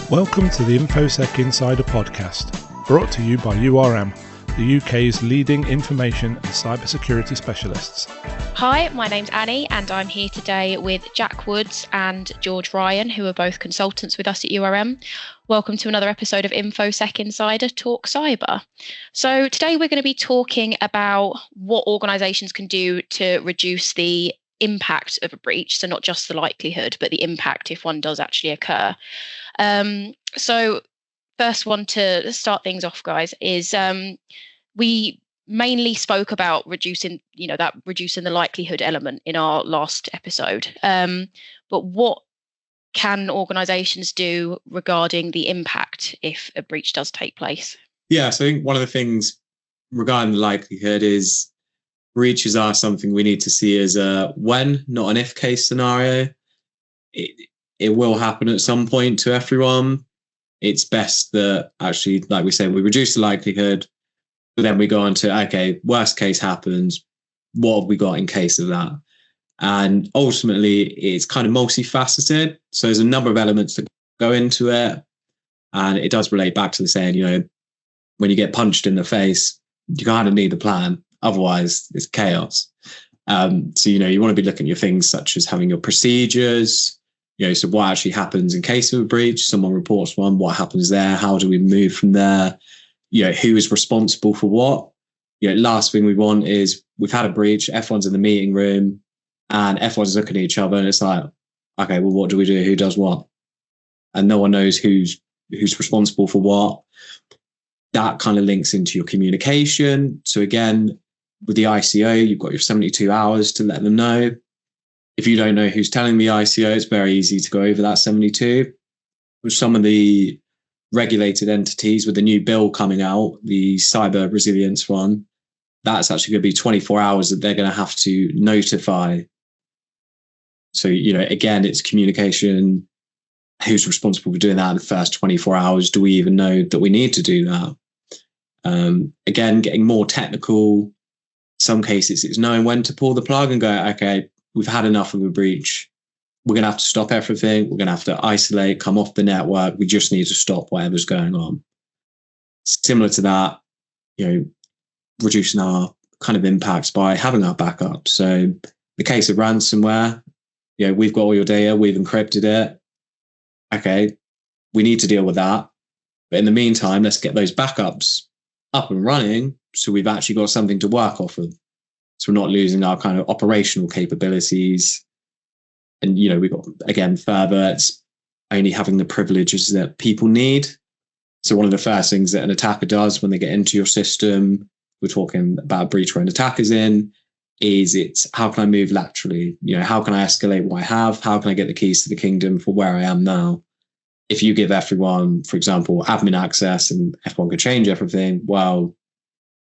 Welcome to the InfoSec Insider podcast, brought to you by URM, the UK's leading information and cybersecurity specialists. Hi, my name's Annie and I'm here today with Jack Woods and George Ryan, who are both consultants with us at URM. Welcome to another episode of InfoSec Insider Talk Cyber. So today we're going to be talking about what organisations can do to reduce the impact of a breach, so not just the likelihood, but the impact if one does actually occur. So first one to start things off, guys, is we mainly spoke about reducing the likelihood element in our last episode. But what can organisations do regarding the impact if a breach does take place? Yeah, so I think one of the things regarding the likelihood is breaches are something we need to see as a when, not an if case scenario. It will happen at some point to everyone. It's best that actually, like we said, we reduce the likelihood, but then we go on to, okay, worst case happens. What have we got in case of that? And ultimately, it's kind of multifaceted. So there's a number of elements that go into it. And it does relate back to the saying, when you get punched in the face, you kind of need a plan. Otherwise, it's chaos. So, you want to be looking at your things such as having your procedures, so what actually happens in case of a breach, someone reports one, what happens there? How do we move from there? Who is responsible for what? Last thing we want is we've had a breach, everyone's in the meeting room and everyone's looking at each other and it's like, okay, well, what do we do? Who does what? And no one knows who's responsible for what. That kind of links into your communication. So again, with the ICO, you've got your 72 hours to let them know. If you don't know who's telling the ICO, it's very easy to go over that 72. With some of the regulated entities with the new bill coming out, the cyber resilience one, that's actually going to be 24 hours that they're going to have to notify. So, again, it's communication. Who's responsible for doing that in the first 24 hours? Do we even know that we need to do that? Again, getting more technical. Some cases, it's knowing when to pull the plug and go, okay, we've had enough of a breach. We're going to have to stop everything. We're going to have to isolate, come off the network. We just need to stop whatever's going on. Similar to that, reducing our kind of impacts by having our backup. So the case of ransomware, we've got all your data, we've encrypted it. Okay, we need to deal with that. But in the meantime, let's get those backups up and running so we've actually got something to work off of. So we're not losing our kind of operational capabilities. And, we've got, again, further, it's only having the privileges that people need. So one of the first things that an attacker does when they get into your system, we're talking about a breach where an attacker's in, is it's how can I move laterally? How can I escalate what I have? How can I get the keys to the kingdom for where I am now? If you give everyone, for example, admin access and everyone can change everything, well,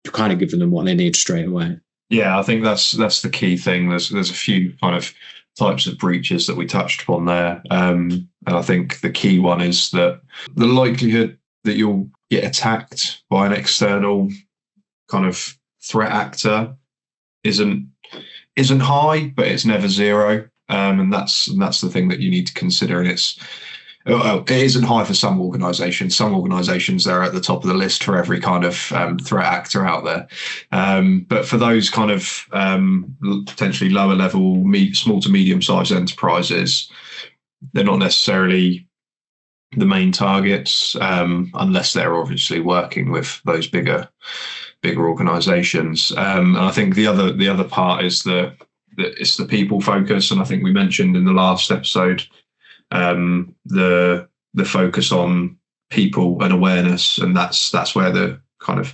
you're kind of giving them what they need straight away. Yeah, I think that's the key thing. There's a few kind of types of breaches that we touched upon there. And I think the key one is that the likelihood that you'll get attacked by an external kind of threat actor isn't high, but it's never zero. And that's the thing that you need to consider. And it isn't high for some organisations. Some organisations, they're at the top of the list for every kind of threat actor out there. But for those kind of potentially lower level, small to medium sized enterprises, they're not necessarily the main targets unless they're obviously working with those bigger organisations. And I think the other part is it's the people focus. And I think we mentioned in the last episode, the focus on people and awareness, and that's where the kind of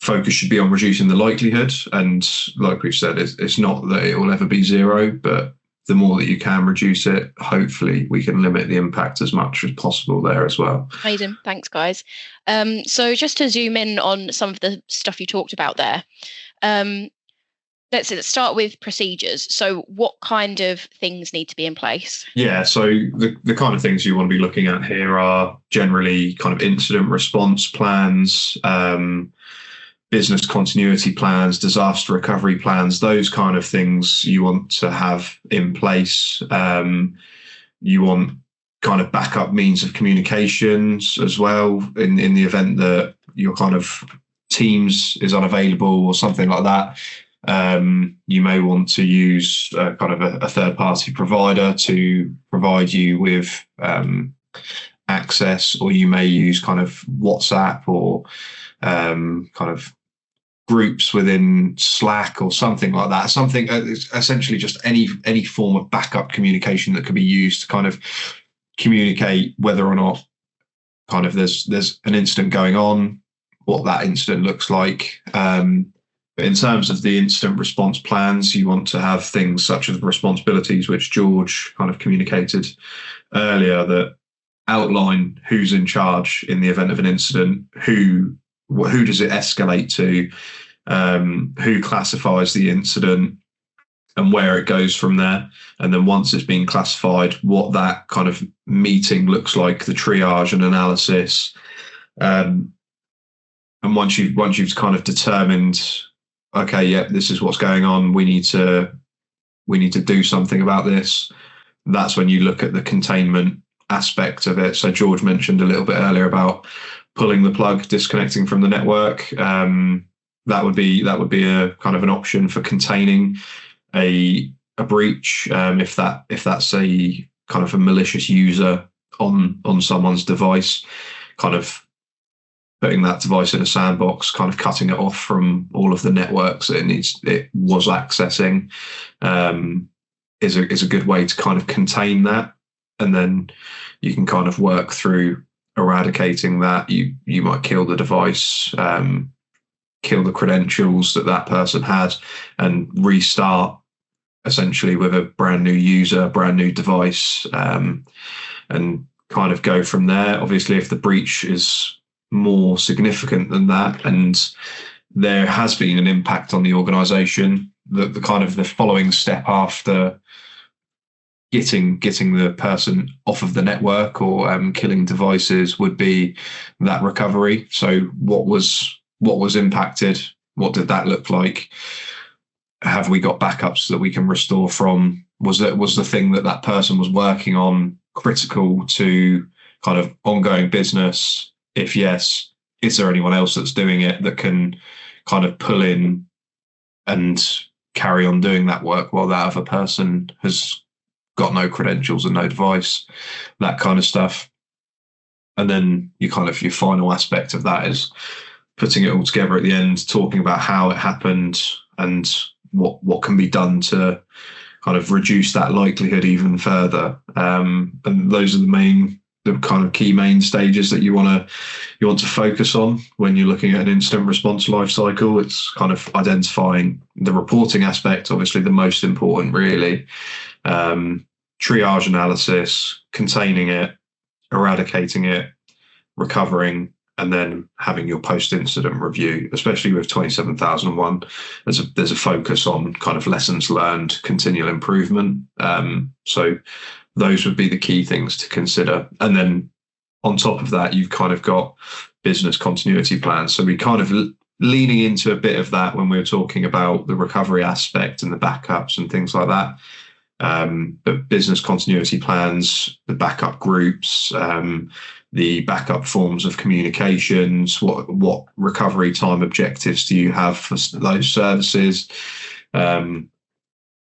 focus should be on reducing the likelihood. And like we've said, it's not that it will ever be zero, but the more that you can reduce it, hopefully we can limit the impact as much as possible there as well. Amazing. Thanks, guys. So just to zoom in on some of the stuff you talked about there, let's start with procedures. So what kind of things need to be in place? Yeah, so the kind of things you want to be looking at here are generally kind of incident response plans, business continuity plans, disaster recovery plans, those kind of things you want to have in place. You want kind of backup means of communications as well in the event that your kind of Teams is unavailable or something like that. You may want to use kind of a third-party provider to provide you with access, or you may use kind of WhatsApp or kind of groups within Slack or something like that. Something essentially just any form of backup communication that could be used to kind of communicate whether or not kind of there's an incident going on, what that incident looks like. But in terms of the incident response plans, you want to have things such as responsibilities, which George kind of communicated earlier, that outline who's in charge in the event of an incident, who does it escalate to, who classifies the incident, and where it goes from there. And then once it's been classified, what that kind of meeting looks like, the triage and analysis. And once you've kind of determined, okay, yeah, this is what's going on, we need to do something about this, that's when you look at the containment aspect of it. So George mentioned a little bit earlier about pulling the plug, disconnecting from the network. That would be a kind of an option for containing a breach, if that's a kind of a malicious user on someone's device, kind of putting that device in a sandbox, kind of cutting it off from all of the networks that it was accessing, is a good way to kind of contain that. And then you can kind of work through eradicating that. You might kill the device, kill the credentials that person had, and restart essentially with a brand new user, brand new device, and kind of go from there. Obviously, if the breach is more significant than that and there has been an impact on the organization, the kind of the following step after getting the person off of the network or killing devices would be that recovery. So what was impacted? What did that look like? Have we got backups that we can restore from? Was the thing that person was working on critical to kind of ongoing business? If yes, is there anyone else that's doing it that can kind of pull in and carry on doing that work while that other person has got no credentials and no device, that kind of stuff? And then your final aspect of that is putting it all together at the end, talking about how it happened and what can be done to kind of reduce that likelihood even further. And those are the kind of key main stages that you want to focus on when you're looking at an incident response life cycle. It's kind of identifying the reporting aspect, obviously the most important, really. Triage analysis, containing it, eradicating it, recovering, and then having your post-incident review. Especially with 27001, there's a focus on kind of lessons learned, continual improvement. So those would be the key things to consider. And then on top of that, you've kind of got business continuity plans. So we kind of leaning into a bit of that when we were talking about the recovery aspect and the backups and things like that. But business continuity plans, the backup groups, the backup forms of communications, what recovery time objectives do you have for those services?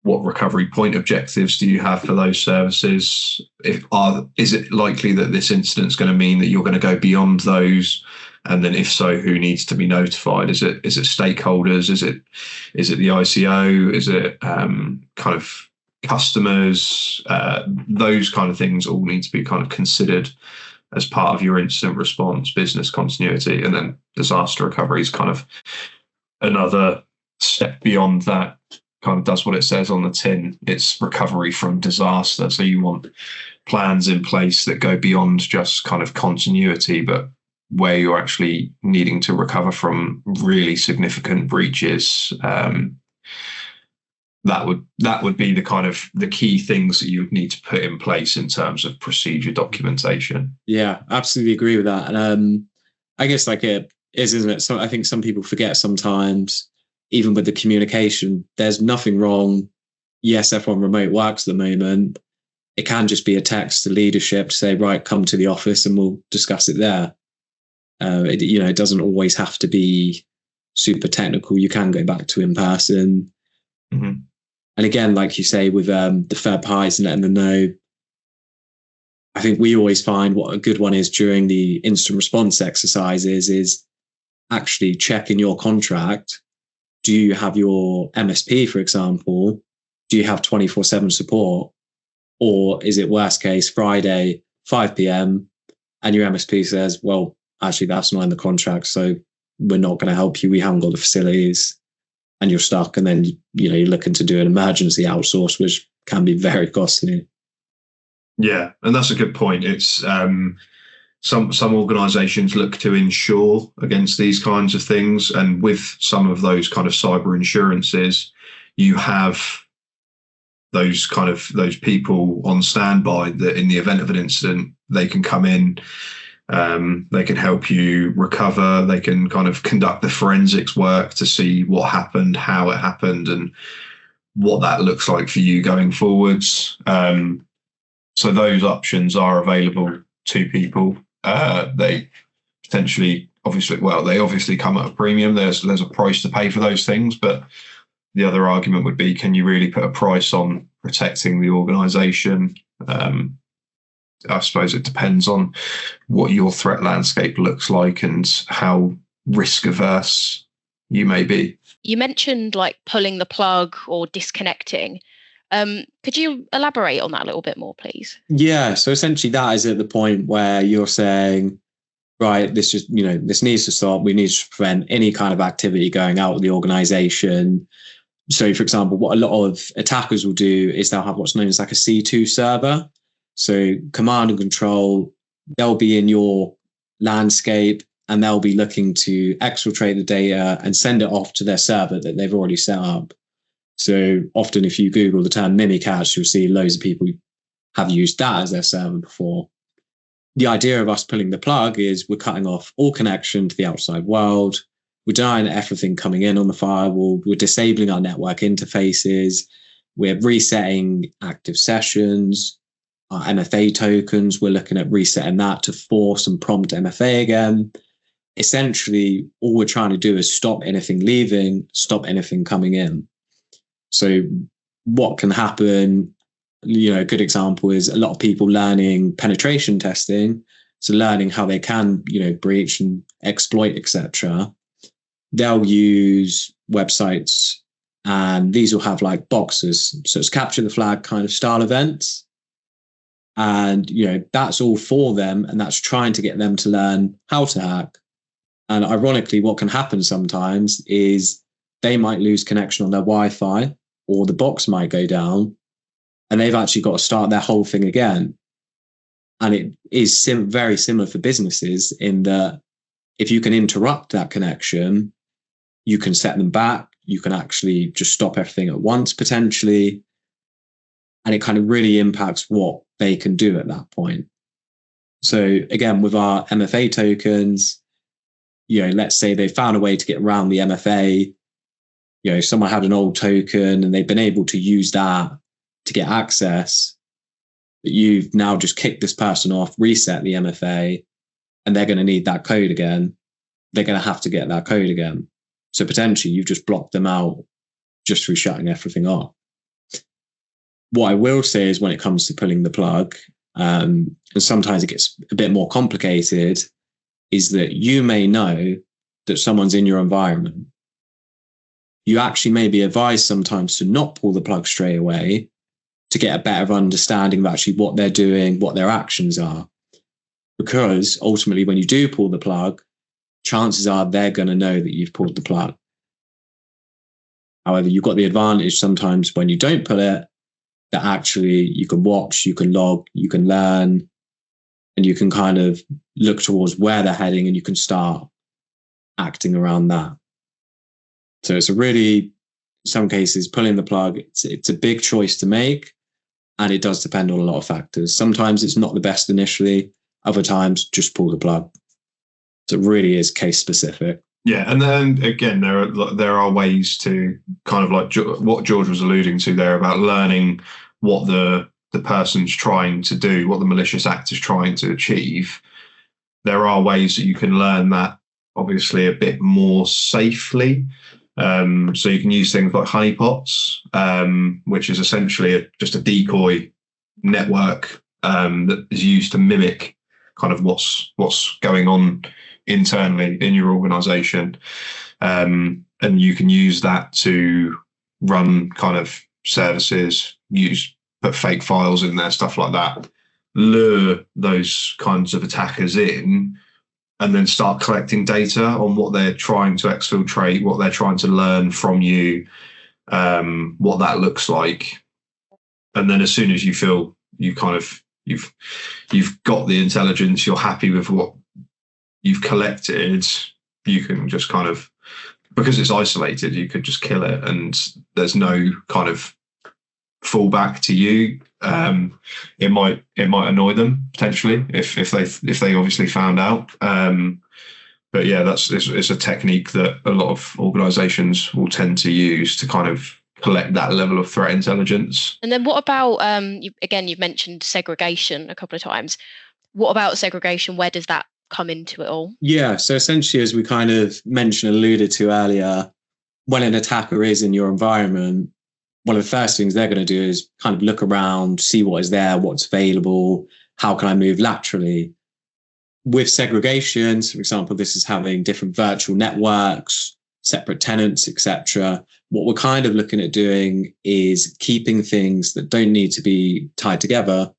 What recovery point objectives do you have for those services? Is it likely that this incident is going to mean that you're going to go beyond those? And then if so, who needs to be notified? Is it stakeholders? Is it the ICO? Is it kind of customers? Those kind of things all need to be kind of considered as part of your incident response, business continuity. And then disaster recovery is kind of another step beyond that. Kind of does what it says on the tin. It's recovery from disaster. So you want plans in place that go beyond just kind of continuity, but where you're actually needing to recover from really significant breaches. That would be the kind of the key things that you would need to put in place in terms of procedure documentation. Yeah, absolutely agree with that. And I guess like it is, isn't it? So I think some people forget sometimes, even with the communication, there's nothing wrong. Yes, F1 remote works at the moment. it can just be a text to leadership to say, right, come to the office and we'll discuss it there. It doesn't always have to be super technical. You can go back to in person. Mm-hmm. And again, like you say, with the third parties and letting them know, I think we always find what a good one is during the instant response exercises is actually checking your contract. Do you have your MSP, for example? Do you have 24/7 support? Or is it worst case Friday, 5 p.m. and your MSP says, well, actually, that's not in the contract, so we're not going to help you. We haven't got the facilities, and you're stuck. And then, you're looking to do an emergency outsource, which can be very costly. Yeah, and that's a good point. It's some organisations look to insure against these kinds of things, and with some of those kind of cyber insurances, you have those people on standby that in the event of an incident, they can come in, they can help you recover, they can kind of conduct the forensics work to see what happened, how it happened, and what that looks like for you going forwards. So those options are available to people. They potentially, they obviously come at a premium. There's a price to pay for those things, but the other argument would be, can you really put a price on protecting the organisation? I suppose it depends on what your threat landscape looks like and how risk averse you may be. You mentioned like pulling the plug or disconnecting. Could you elaborate on that a little bit more, please? Yeah. So essentially that is at the point where you're saying, right, this needs to stop. We need to prevent any kind of activity going out of the organization. So, for example, what a lot of attackers will do is they'll have what's known as like a C2 server. So command and control, they'll be in your landscape and they'll be looking to exfiltrate the data and send it off to their server that they've already set up. So often if you Google the term Mimicache, you'll see loads of people have used that as their server before. The idea of us pulling the plug is we're cutting off all connection to the outside world. We're denying everything coming in on the firewall. We're disabling our network interfaces. We're resetting active sessions, our MFA tokens. We're looking at resetting that to force and prompt MFA again. Essentially, all we're trying to do is stop anything leaving, stop anything coming in. So what can happen, a good example is a lot of people learning penetration testing. So learning how they can, breach and exploit, etc. They'll use websites and these will have like boxes. So it's capture the flag kind of style events. And, that's all for them. And that's trying to get them to learn how to hack. And ironically, what can happen sometimes is they might lose connection on their Wi-Fi or the box might go down and they've actually got to start their whole thing again. And it is very similar for businesses in that if you can interrupt that connection, you can set them back. You can actually just stop everything at once, potentially. And it kind of really impacts what they can do at that point. So again, with our MFA tokens, let's say they found a way to get around the MFA. Someone had an old token and they've been able to use that to get access. But you've now just kicked this person off, reset the MFA, and they're going to need that code again. They're going to have to get that code again. So potentially you've just blocked them out just through shutting everything off. What I will say is when it comes to pulling the plug, and sometimes it gets a bit more complicated, is that you may know that someone's in your environment. You actually may be advised sometimes to not pull the plug straight away to get a better understanding of actually what they're doing, what their actions are. Because ultimately, when you do pull the plug, chances are they're going to know that you've pulled the plug. However, you've got the advantage sometimes when you don't pull it, that actually you can watch, you can log, you can learn, and you can kind of look towards where they're heading and you can start acting around that. So it's a really, in some cases, pulling the plug, it's a big choice to make, and it does depend on a lot of factors. Sometimes it's not the best initially, other times just pull the plug. So it really is case specific. Yeah, and then again, there are ways to kind of like what George was alluding to there about learning what the the person's trying to do, what the malicious act is trying to achieve, there are ways that you can learn that obviously a bit more safely. So you can use things like honeypots, which is essentially just a decoy network that is used to mimic kind of what's going on internally in your organization. And you can use that to run kind of services, put fake files in there, stuff like that, lure those kinds of attackers in, and then start collecting data on what they're trying to exfiltrate, what they're trying to learn from you, what that looks like. And then as soon as you feel you've got the intelligence, you're happy with what you've collected, you can just kind of, because it's isolated, you could just kill it, and there's no kind of fallback to you. It might annoy them potentially if they obviously found out. But yeah, it's a technique that a lot of organisations will tend to use to kind of collect that level of threat intelligence. And then what about you've mentioned segregation a couple of times. What about segregation? Where does that come into it all? Yeah, so essentially, as we kind of alluded to earlier, when an attacker is in your environment, one of the first things they're going to do is kind of look around, see what is there, what's available, how can I move laterally. With segregation, so for example, this is having different virtual networks, separate tenants, etc. What we're kind of looking at doing is keeping things that don't need to be tied together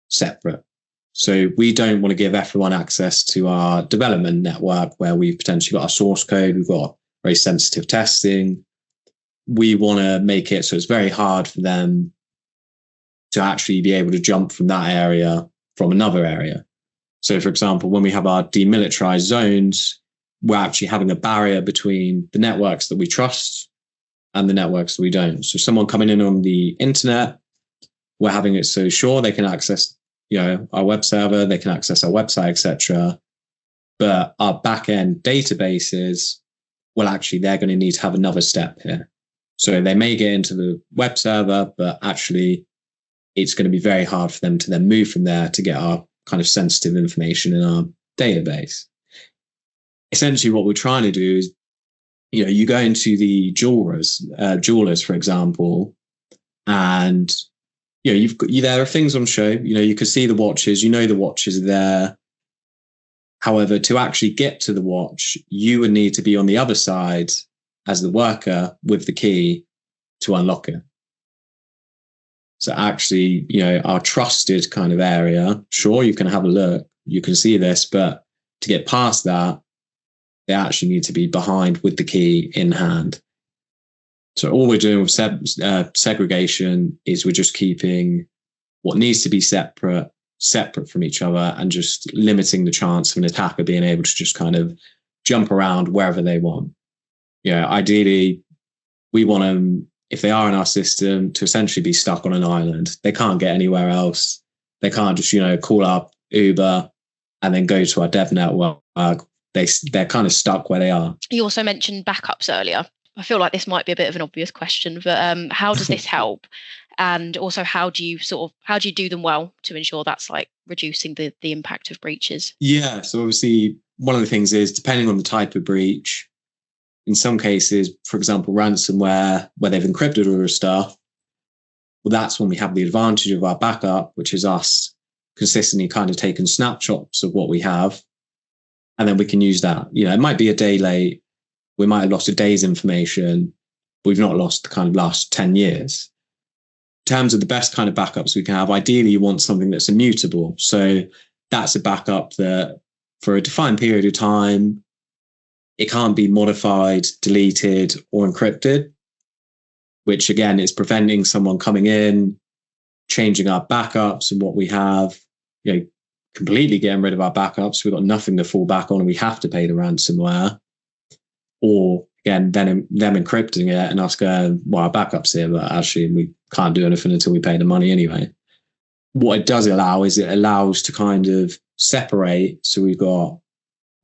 separate. So we don't want to give everyone access to our development network where we've potentially got our source code, we've got very sensitive testing. We want to make it so it's very hard for them to actually be able to jump from that area from another area. So for example, when we have our demilitarized zones, we're actually having a barrier between the networks that we trust and the networks that we don't. So someone coming in on the internet, we're having it so sure they can access our web server, they can access our website, etc. But our back-end databases, well, actually, they're going to need to have another step here. So they may get into the web server, but actually, it's going to be very hard for them to then move from there to get our kind of sensitive information in our database. Essentially, what we're trying to do is, you go into the jewelers, for example, and there are things on show. You can see the watches. The watches are there. However, to actually get to the watch, you would need to be on the other side as the worker with the key to unlock it. So actually, our trusted kind of area, sure, you can have a look, you can see this, but to get past that, they actually need to be behind with the key in hand. So all we're doing with segregation is we're just keeping what needs to be separate from each other and just limiting the chance of an attacker being able to just kind of jump around wherever they want. Ideally, we want them, if they are in our system, to essentially be stuck on an island. They can't get anywhere else. They can't just, call up Uber and then go to our dev network. They're kind of stuck where they are. You also mentioned backups earlier. I feel like this might be a bit of an obvious question, but how does this help? And also, how do you do them well to ensure that's like reducing the impact of breaches? Yeah, so obviously one of the things is, depending on the type of breach, in some cases, for example, ransomware, where they've encrypted all the stuff, well, that's when we have the advantage of our backup, which is us consistently kind of taking snapshots of what we have, and then we can use that. It might be a day late. We might have lost a day's information. We've not lost the kind of last 10 years. In terms of the best kind of backups we can have, ideally you want something that's immutable. So that's a backup that for a defined period of time, it can't be modified, deleted, or encrypted, which again is preventing someone coming in, changing our backups and what we have, completely getting rid of our backups. We've got nothing to fall back on and we have to pay the ransomware. Or again, then them encrypting it and us going, well, our backup's here, but actually we can't do anything until we pay the money anyway. What it does allow is it allows to kind of separate. So we've got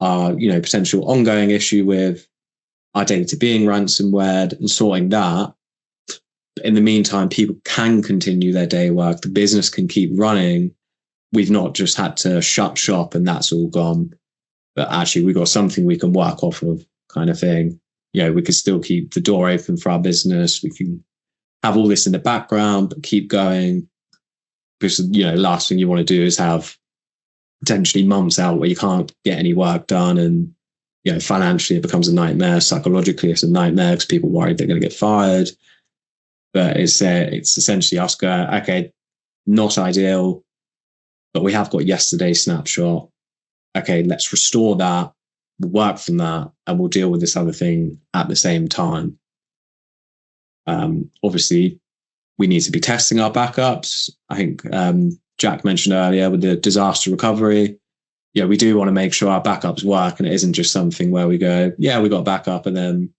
our, potential ongoing issue with our data being ransomware and sorting that. In the meantime, people can continue their day work. The business can keep running. We've not just had to shut shop and that's all gone, but actually we've got something we can work off of, kind of thing. We could still keep the door open for our business. We can have all this in the background, but keep going. Because, last thing you want to do is have potentially months out where you can't get any work done. And, financially it becomes a nightmare. Psychologically, it's a nightmare because people are worried they're going to get fired. But it's essentially us going, okay, not ideal, but we have got yesterday's snapshot. Okay, let's restore that. We'll work from that, and we'll deal with this other thing at the same time. Obviously, we need to be testing our backups. I think Jack mentioned earlier with the disaster recovery. We do want to make sure our backups work, and it isn't just something where we go, we got backup, and then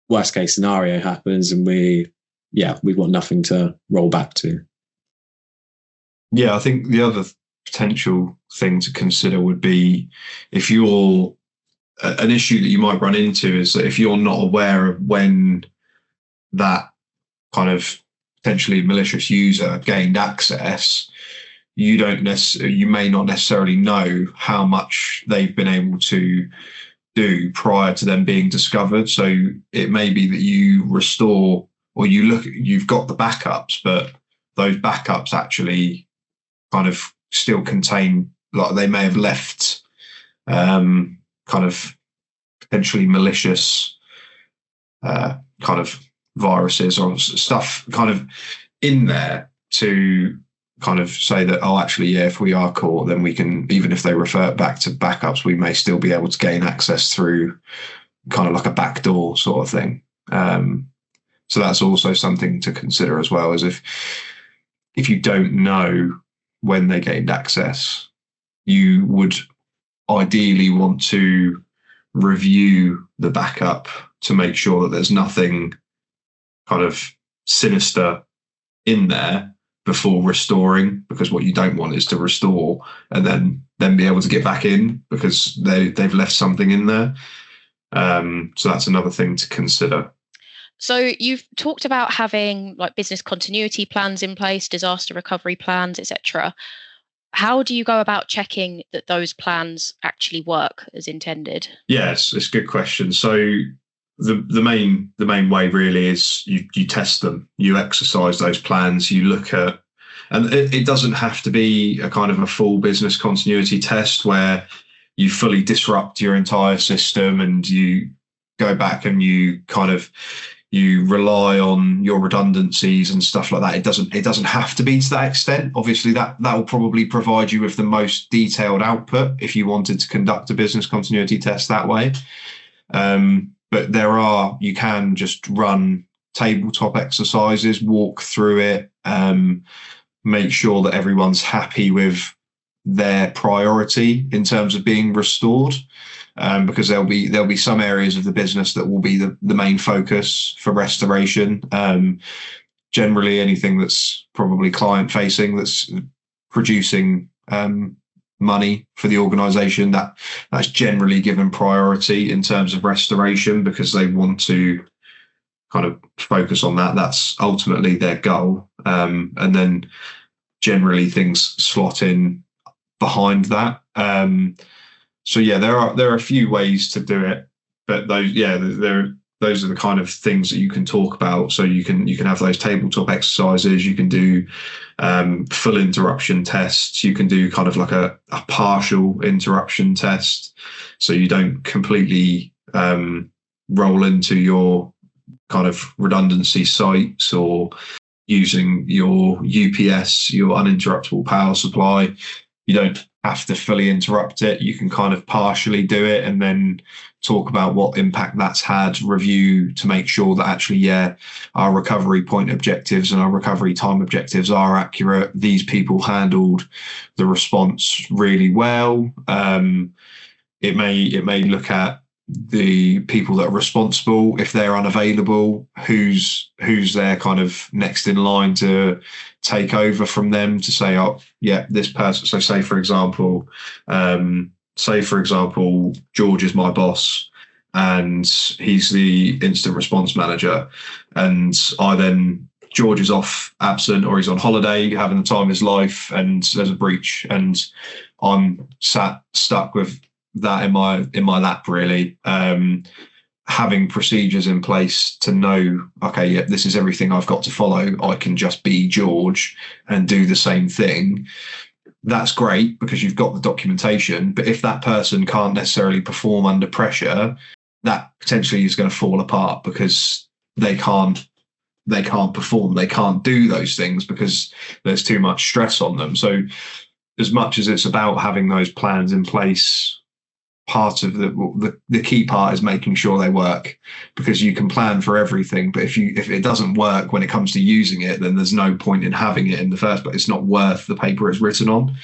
worst case scenario happens, and we've got nothing to roll back to. Yeah, I think the other potential thing to consider would be if you're an issue that you might run into is that if you're not aware of when that kind of potentially malicious user gained access, you may not necessarily know how much they've been able to do prior to them being discovered. So it may be that you restore, or you've got the backups, but those backups actually kind of still contain, like they may have left kind of potentially malicious kind of viruses or stuff kind of in there to kind of say that, if we are caught, then we can, even if they revert back to backups, we may still be able to gain access through kind of like a backdoor sort of thing. So that's also something to consider as well, as if you don't know when they gained access, you would ideally want to review the backup to make sure that there's nothing kind of sinister in there before restoring, because what you don't want is to restore and then be able to get back in because they've left something in there. So that's another thing to consider. So you've talked about having like business continuity plans in place, disaster recovery plans, etc. How do you go about checking that those plans actually work as intended? Yes, it's a good question. So the main way really is you test them, you exercise those plans, you look at, and it doesn't have to be a kind of a full business continuity test where you fully disrupt your entire system and you go back and you rely on your redundancies and stuff like that. It doesn't have to be to that extent. Obviously, that will probably provide you with the most detailed output if you wanted to conduct a business continuity test that way. But you can just run tabletop exercises, walk through it, make sure that everyone's happy with their priority in terms of being restored. Because there'll be some areas of the business that will be the main focus for restoration. Generally, anything that's probably client facing, that's producing money for the organisation, that's generally given priority in terms of restoration because they want to kind of focus on that. That's ultimately their goal, and then generally things slot in behind that. So yeah, there are a few ways to do it, but those are the kind of things that you can talk about. So you can have those tabletop exercises. You can do full interruption tests. You can do kind of like a partial interruption test, so you don't completely roll into your kind of redundancy sites or using your UPS, your uninterruptible power supply. You don't have to fully interrupt it. You can kind of partially do it and then talk about what impact that's had, review to make sure that actually, our recovery point objectives and our recovery time objectives are accurate. These people handled the response really well. It may look at the people that are responsible. If they're unavailable, who's their kind of next in line to take over from them to say, this person. So say for example, George is my boss and he's the instant response manager, and I then George is off absent, or he's on holiday having the time of his life, and there's a breach, and I'm stuck with that in my lap, really. Having procedures in place to know, okay, yeah, this is everything I've got to follow. I can just be George and do the same thing. That's great because you've got the documentation. But if that person can't necessarily perform under pressure, that potentially is going to fall apart because they can't perform. They can't do those things because there's too much stress on them. So as much as it's about having those plans in place, part of the key part is making sure they work, because you can plan for everything, but if it doesn't work when it comes to using it, then there's no point in having it in the first place. It's not worth the paper it's written on.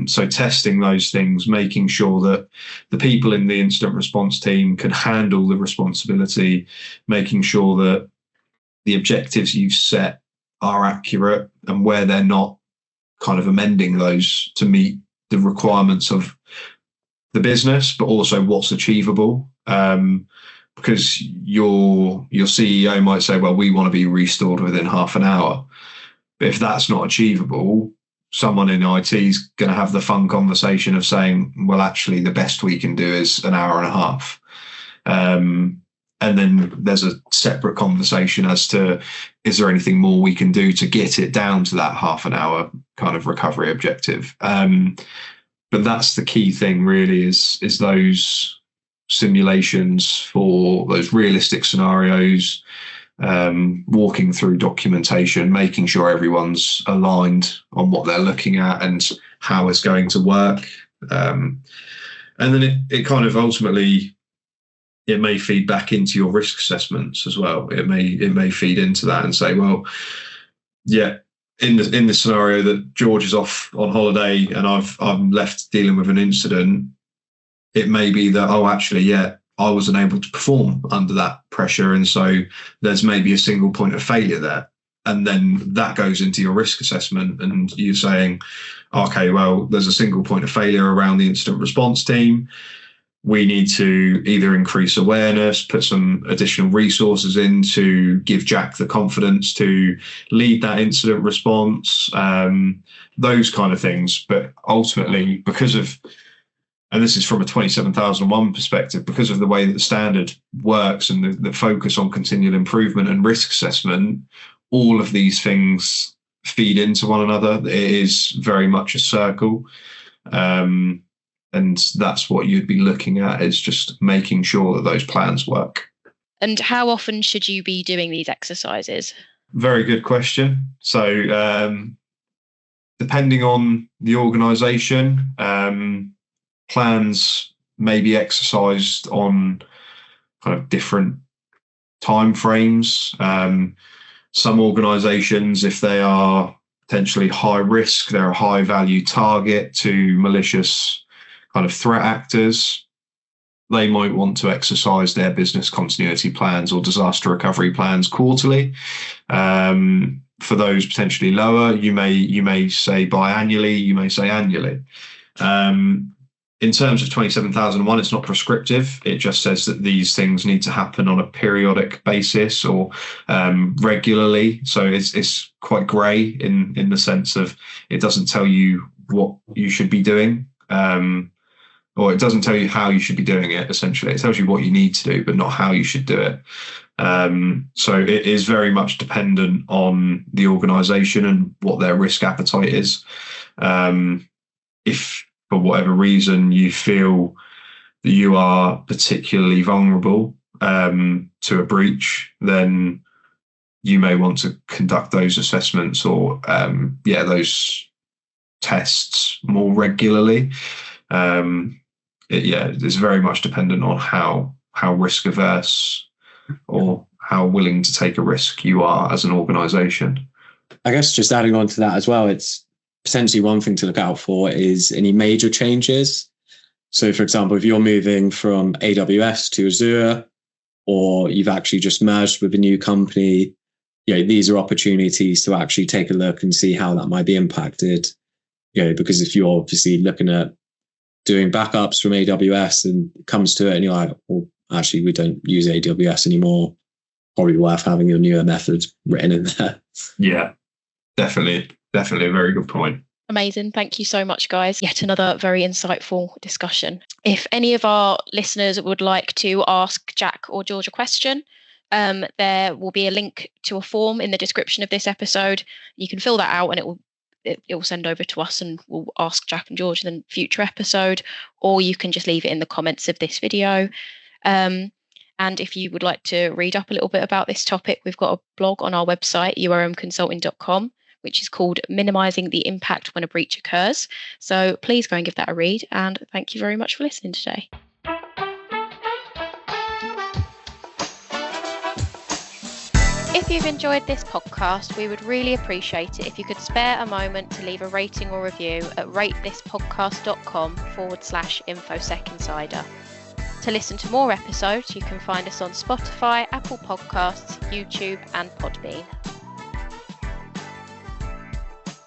So testing those things, making sure that the people in the incident response team can handle the responsibility, making sure that the objectives you've set are accurate, and where they're not, kind of amending those to meet the requirements of the business, but also what's achievable. Because your CEO might say, well, we want to be restored within half an hour. But if that's not achievable, someone in IT is going to have the fun conversation of saying, well, actually, the best we can do is an hour and a half. And then there's a separate conversation as to, is there anything more we can do to get it down to that half an hour kind of recovery objective? But that's the key thing, really, is those simulations for those realistic scenarios, walking through documentation, making sure everyone's aligned on what they're looking at and how it's going to work. And then it kind of ultimately, it may feed back into your risk assessments as well. It may feed into that and say, well, yeah, in the scenario that George is off on holiday and I'm left dealing with an incident, it may be that, oh, actually, yeah, I wasn't able to perform under that pressure, and so there's maybe a single point of failure there. And then that goes into your risk assessment, and you're saying, okay, well, there's a single point of failure around the incident response team. We need to either increase awareness, put some additional resources in to give Jack the confidence to lead that incident response, those kind of things. But ultimately, because of, and this is from a 27001 perspective, because of the way that the standard works and the focus on continual improvement and risk assessment, all of these things feed into one another. It is very much a circle. And that's what you'd be looking at, is just making sure that those plans work. And how often should you be doing these exercises? Very good question. So depending on the organisation, plans may be exercised on kind of different time frames. Some organisations, if they are potentially high risk, they're a high value target to malicious kind of threat actors, they might want to exercise their business continuity plans or disaster recovery plans quarterly. For those potentially lower, you may say biannually, you may say annually. In terms of 27001, it's not prescriptive. It just says that these things need to happen on a periodic basis or regularly. So it's quite grey in the sense of it doesn't tell you what you should be doing. Or it doesn't tell you how you should be doing it, essentially. It tells you what you need to do, but not how you should do it. So it is very much dependent on the organisation and what their risk appetite is. If for whatever reason you feel that you are particularly vulnerable to a breach, then you may want to conduct those assessments or those tests more regularly. It's very much dependent on how risk averse or how willing to take a risk you are as an organisation. I guess just adding on to that as well, it's potentially one thing to look out for is any major changes. So, for example, if you're moving from AWS to Azure, or you've actually just merged with a new company, these are opportunities to actually take a look and see how that might be impacted. Because if you're obviously looking at doing backups from AWS and it comes to it and you're like, well, actually, we don't use AWS anymore. probably worth having your newer methods written in there. Yeah, definitely a very good point. Amazing. Thank you so much, guys. Yet another very insightful discussion. If any of our listeners would like to ask Jack or George a question, there will be a link to a form in the description of this episode. You can fill that out and it will send over to us, and we'll ask Jack and George in a future episode, or you can just leave it in the comments of this video. And if you would like to read up a little bit about this topic, we've got a blog on our website, urmconsulting.com, which is called Minimising the Impact When a Breach Occurs. So please go and give that a read, and thank you very much for listening today. If you've enjoyed this podcast, we would really appreciate it if you could spare a moment to leave a rating or review at ratethispodcast.com/InfoSec Insider. To listen to more episodes, you can find us on Spotify, Apple Podcasts, YouTube, and Podbean.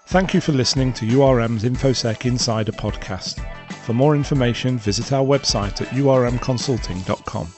Thank you for listening to URM's InfoSec Insider podcast. For more information, visit our website at urmconsulting.com.